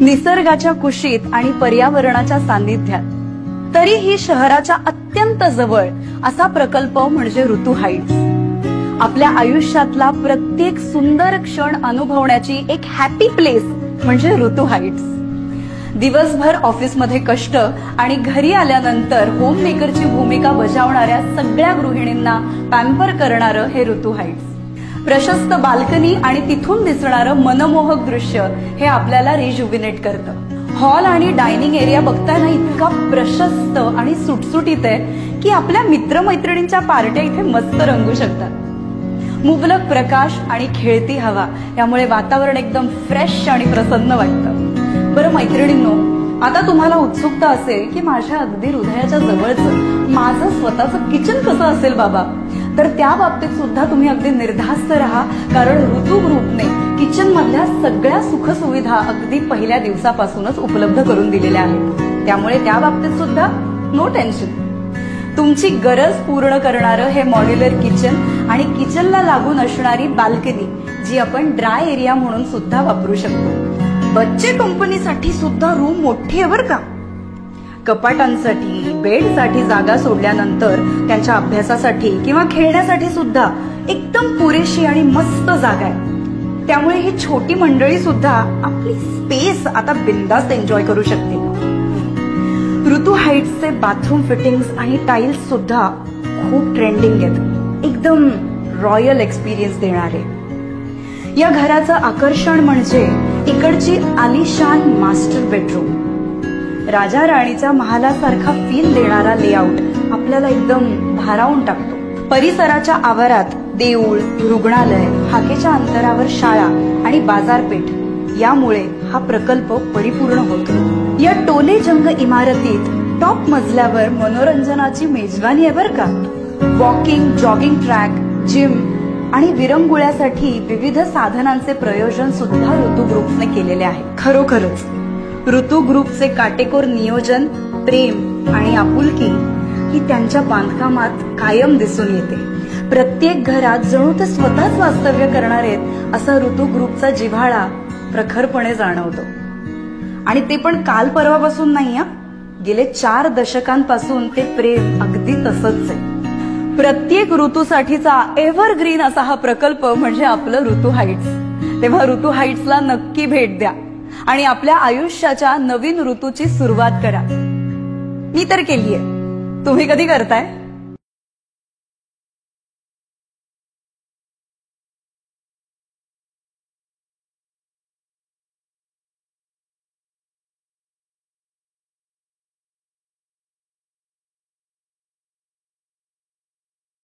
निसर्गाच्या कुशीत आणि पर्यावरणाच्या सान्निध्यात तरीही शहराच्या अत्यंत जवळ असा प्रकल्प म्हणजे ऋतू हाईट्स. आपल्या आयुष्यातला प्रत्येक सुंदर क्षण अनुभवण्याची एक हॅपी प्लेस म्हणजे ऋतू हाईट्स. दिवसभर ऑफिसमध्ये कष्ट आणि घरी आल्यानंतर होम मेकरची भूमिका बजावणाऱ्या सगळ्या गृहिणींना पॅम्पर करणारं हे ऋतू हाईट्स. प्रशस्त बाल्कनी आणि तिथून दिसणारं मनमोहक दृश्य हे आपल्याला रिज्युव्हिनेट करतं. हॉल आणि डायनिंग एरिया बघताना इतका प्रशस्त आणि सुटसुटीत आहे की आपल्या मित्रमैत्रिणींच्या पार्ट्या इथे मस्त रंगू शकतात. मुबलक प्रकाश आणि खेळती हवा यामुळे वातावरण एकदम फ्रेश आणि प्रसन्न वाटतं. बरं मैत्रिणींनो, आता तुम्हाला उत्सुकता असेल की माझ्या अगदी हृदयाच्या जवळचं माझं स्वतःचं किचन कसं असेल बाबा, तर त्या बाबतीत सुद्धा तुम्ही अगदी निर्धास्त राहा, कारण ऋतू ग्रुपने किचन मधल्या सगळ्या सुखसुविधा अगदी पहिल्या दिवसापासूनच उपलब्ध करून दिलेल्या आहेत. त्यामुळे त्या बाबतीत सुद्धा नो टेन्शन. तुमची गरज पूर्ण करणारं हे मॉड्युलर किचन आणि किचनला लागून असणारी बाल्कनी, जी आपण ड्राय एरिया म्हणून सुद्धा वापरू शकतो. बच्चे कंपनीसाठी सुद्धा रूम मोठी आहे बरं का. कपाटांसाठी, बेडसाठी जागा सोडल्यानंतर त्यांच्या अभ्यासासाठी किंवा खेळण्यासाठी सुद्धा एकदम पुरेशी आणि मस्त जागा आहे. त्यामुळे ही छोटी मंडळी सुद्धा आपली स्पेस आता बिंदास्त एन्जॉय करू शकते. ऋतू हाईट्सचे बाथरूम फिटिंग्स आणि टाइल्स सुद्धा खूप ट्रेंडिंग आहेत, एकदम रॉयल एक्सपिरियन्स देणारे. या घराचं आकर्षण म्हणजे इकडची आलिशान मास्टर बेडरूम. राजा राणीच्या महालासारखा फील देणारा लेआउट आपल्याला एकदम भारावून टाकतो. परिसराच्या आवारात देऊळ, रुग्णालय, हाकेच्या अंतरावर शाळा आणि बाजारपेठ यामुळे हा प्रकल्प परिपूर्ण होतो. या टोलेजंग इमारतीत टॉप मजल्यावर मनोरंजनाची मेजवानी आहे बरं का. वॉकिंग, जॉगिंग ट्रॅक, जिम आणि विरंगुळ्यासाठी विविध साधनांचे प्रयोजन सुद्धा ऋतू ग्रुपने केलेले आहे. खरोखरच ऋतू ग्रुपचे काटेकोर नियोजन, प्रेम आणि आपुलकी ही त्यांच्या बांधकामात कायम दिसून येते. प्रत्येक घरात जणू ते स्वतःच वास्तव्य करणार आहेत असा ऋतू ग्रुपचा जिव्हाळा प्रखरपणे जाणवतो. आणि ते पण काल परवापासून नाही हा, गेले 4 दशकांपासून ते प्रेम अगदी तसंच आहे. प्रत्येक ऋतूसाठीचा एव्हरग्रीन असा हा प्रकल्प म्हणजे आपलं ऋतू हाईट्स. तेव्हा ऋतू हाईट्सला नक्की भेट द्या आणि आपल्या आयुष्याच्या नवीन ऋतूची सुरुवात करा. मी तर केलीये, तुम्ही कधी करताय?